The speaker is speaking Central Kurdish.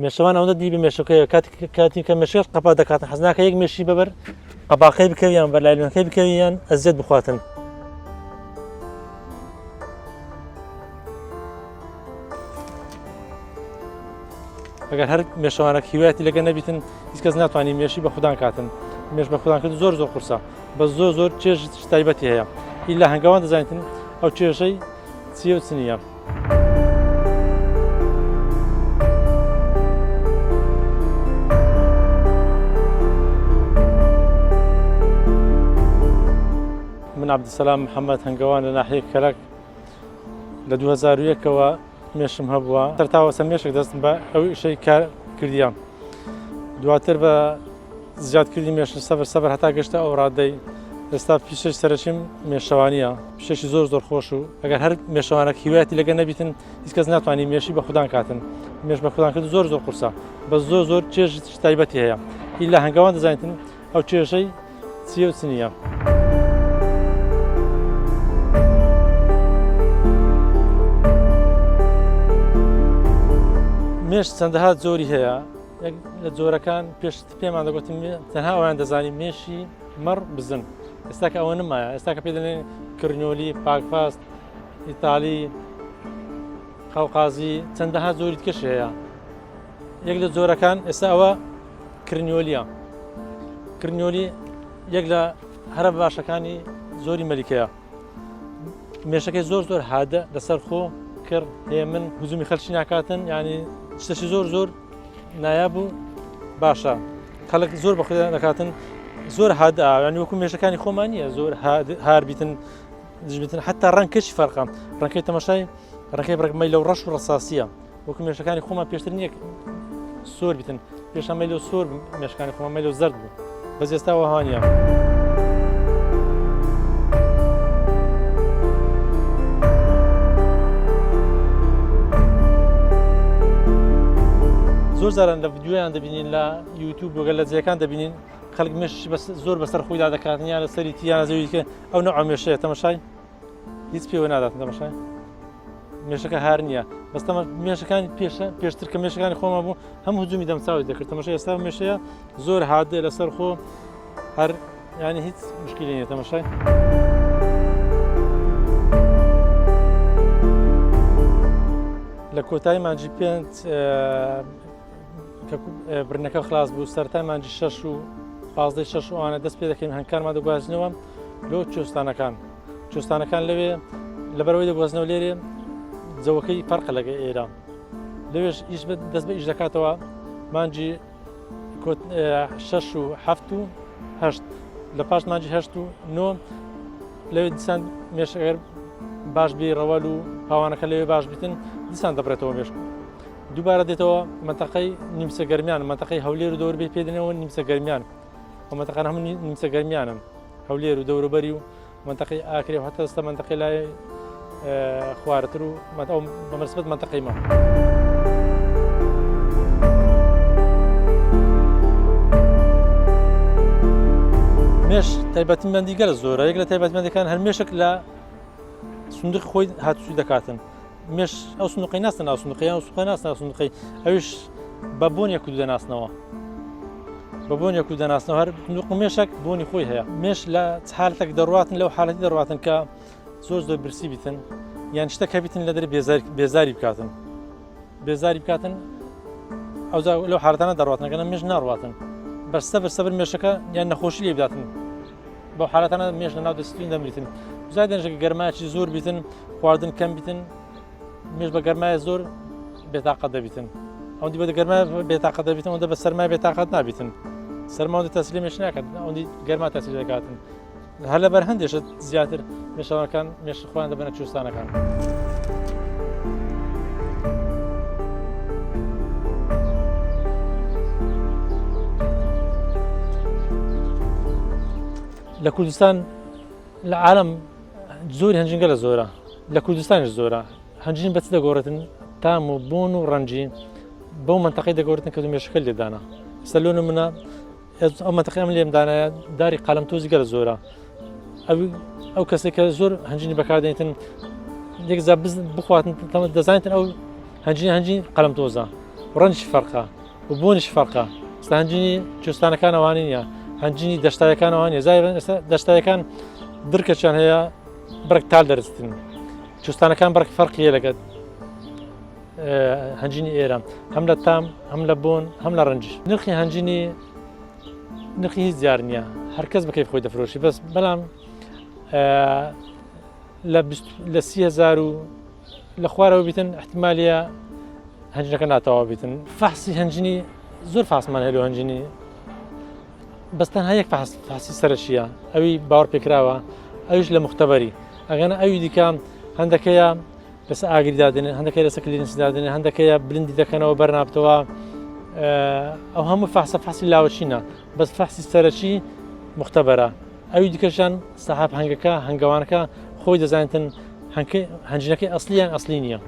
مێشەوان ئەوەندە دی بە مێشەکەیە کاتی کە مێشەکەش قەپا دەکاتن حەز ناکە یەک مێشی بەبەر قەپاقەی بکەویان بەرلایلەکەی بکەویان ئەزیەت بخواتن. ئەگەر هەر مێشەوانێک هیوایەتی لەگە نەبیتن هیچ کەس ناتوانانی مێشی بە خوددان کاتن. مێش بە خوددان کرد زۆر قورسە بە زۆر چێژ تایبەتی هەیە ئیلا هەنگاوان دەزانێتن ئەو چێژەی چیە و چ نییە. من عەبدولسەلام محەممەد هەنگاوان لە ناحیەی کەرەک لە 2001ەوە مێشم هەبووە سەرتاوە سە مێشێک دەستم بە ئەو ئیشەی کار کردیان دواتر بە زیادکردی مێش سەبەر هەتا گەشتە ئەو ڕادەی ئێستا پیشەش سەرچیم مێشەوانیە پیشەشی زۆر خۆش و ئەگەر هەر مێشەوانێک هیوایەتی لەگە نەبیتن هیچ کەس ناتوانانی مێشی بە خوددان کاتن. مێش بە خوددان کرد زۆر قورسە بە زۆر چێژ تایبەتی هەیە ئیلا هەنگاوان دەزانێتن ئەو چێژەی چیە و چ نییە. مێش چەندەها زۆری هەیە لە جۆرەکان پێمان دەگوتن تەنها ئەویان دەزانی مێشی مەڕ بزن ئێستا کە ئەوە نمایە ئێستا کە پێ دەڵێن کرنیۆلی پاکفاست ئیتالی قەوقازی چەندەها زۆری تکەش هەیە. یەک لە جۆرەکان ئێستا ئەوە کرنیۆلیە کرنیۆلی یەک لە هەرە باشەکانی زۆری مەلیکەیە مێشەکەی زۆر هادە لەسەر خۆ کرد هەیە من هزومی خەلکی ناکاتن ینی شتێکی زۆر نایاب و باشە خەڵک زۆر بە خودیان دەکاتن زۆر هادە ینی وەکو مێشەکانی خۆمان نییە زۆر هار بیتن حتا ڕەنگکەشی فەرقە ڕەنگەکەی تەماشای ڕەنگەکەی بڕێکمەی لەو ڕەش و ڕەساسیە وەکو مێشەکانی خۆمان پێشتر نییە سۆر بیتن پێشەمەی لەو سۆر مێشەکانی خۆمەمەی لەو زەرد بوو بەس ئێستا وەهانیە. زۆر جاران لە ڤیدیۆیان دەبینین لە یوتیوب وەگەر لە جێگەکان دەبینین خەڵک مێش زۆر بەسەر خۆیدا دەکاتن یان لە سەری تیان زەویکە ئەو نوع مێشەیە تەماشای هیچ پێوە ناداتن تەماشای مێشەکە هار نییە بەس مێشەکانی پێشتر کە مێشەکانی خۆمان بوو هەموو هجومی دەمساوی دەکرد تەماشای ئێستا مێشەیە زۆر هادە لەسەر خۆ هەر ینی هیچ مشکلی نییە تەماشای. لە کۆتایی مانجی 5 برنەکە خلاص بوو سەرەتای مانجی 6 و 15 ئەوانە دەست پێ دەکەین هەنگکارمان دەگوازنەوە لەو چۆستانەکان لەوێ لەبەرەوەی دەگوازنەوە لێرێ جەوەکەی فەرقە لەگە ئێرە لەوێش ئیش دەست بە ئیش دەکاتەوە مانجی 6 و 7 و 8 لە پاش مانجی 8 و 9 لەوێ دیسان مێشەگەر باش بی ڕەوەل و پاوانەکە لەوێ باش بیتن دیسان دەبرێتەوە مێش دووبارە دێتەوە منتەقەی نیمچە گەرمیان منتەقەی هەولێر و دەوروبەری پێدنەوە نیمچە گەرمیان ئەو منتەقەن هەموو نیمچە گەرمیانن هەولێر و دەوروبەری و منتەقەی ئاکرێ و هەتا ئێستا منتەقەی لای خوارتر و ئەو بەمەرسبەت منتەقەی ما. مێش تایبەتمەندی گەلە زۆرە یەک لە تایبەتمەندەکان هەر مێشک لە سندوق خۆی هاتووی دەکاتن مێش ئەو سندوقی ناستن ناو سندوقیان و سوقی ناستن سندوقی ئەویش بە بۆنێک و دەناسنەوە بە بۆنێک و دەناسنەوە هەر سندوق مێشک بۆنی خۆی هەیە مێش لە حالەتێک دەڕواتن لەو حالەتی دەڕواتن کە زۆر برسی بیتن یان شتێک هەبیتن لە دەرێ بێزاری بکاتن ئەو لەو حالەتانە دەڕواتن ئەگەر مێش ناڕواتن بەر مێشەکە یان نەخۆشی لێ بداتن بەو حالەتانە مێش لە ناو دەستوین دەمریتن زای دەنجێک گەرمایکی زۆر بیتن خواردن کەم بیتن مێش بە گەرمایە زۆر بێتاقەت دەبیتن ئەوەندی بە گەرمای بێتاقەت دەبیتن ئەوەندە بە سەرمای بێتاقەت نابیتن سەرماوەندی تەسلی مێش ناکات ئەوەندی گەرما تەسلی دەکاتن هەر لەبەر هەندێشت زیاتر مێشەوەکان مێش خۆیان دەبنە کوێستانەکان. لە کوردستان لە عالم زۆری هەنجینگە لە زۆرە لە کوردستانیش زۆرە هەنجین بەچ دەگۆڕێتن تام و بۆن و ڕەنجی بەو منتەقەی دەگۆڕێتن کە مێشەکە لێدانە ئێستا لۆ نمونە ئەو منتەقەی ئەم لێمدانایە داری قەڵەمتۆزی گەلە زۆرە ئەو کەسێک کە زۆر هەنجینی بەکاردێنێتن یەک بخواتن دەزانێتن ئەو هەنجین قەڵەمتۆزە ڕەنجی فەرقە و بوونیش فەرقە ئێستا هەنجینی کوێستانەکان ئەوانە نیە هەنجینی دەشتایەکان ئەوانە زای دەشتایەکان درکەچیان هەیە بڕێک تال دەرستن کوێستانەکان بڕێک فەرقیە لەگەڵ هەنجینی ئێرە هەم لە تام هەم لە بۆن هەم لە ڕەنجش نرخی هەنجینی نرخی هیچ زیار نییە هەرکەس بە کەیف خۆی دەفرۆشی بەس بەڵام لە 30,000 و لە خوارەوە بیتن احتیمالیە هەنجینەکە ناتەواو بیتن فەحسی هەنجینی زۆر فاسمان هەیە لە هەنجینی بەس تەنها یەک فەحسی سەرەکیە ئەوی باوەڕ پێکراوە ئەویش لە مختبەری ئەگەنە ئەوی دیکە هەندەکەیە لەسەر ئاگری دادنێن هەندەکەی لەسەر کلینسی دادنێن هەندەکەیە بلندی دەکەنەوە بەرنابتەوە ئەو هەموو فەحسی لاوەچینە بەس فەحسی سەرەکی مختبەرە ئەوی دیکەشان ساحاب هەنگەکە هەنگەوانەکە خۆی دەزانێتن هەنجینەکەی ئەسلیان ئەسلی نییە.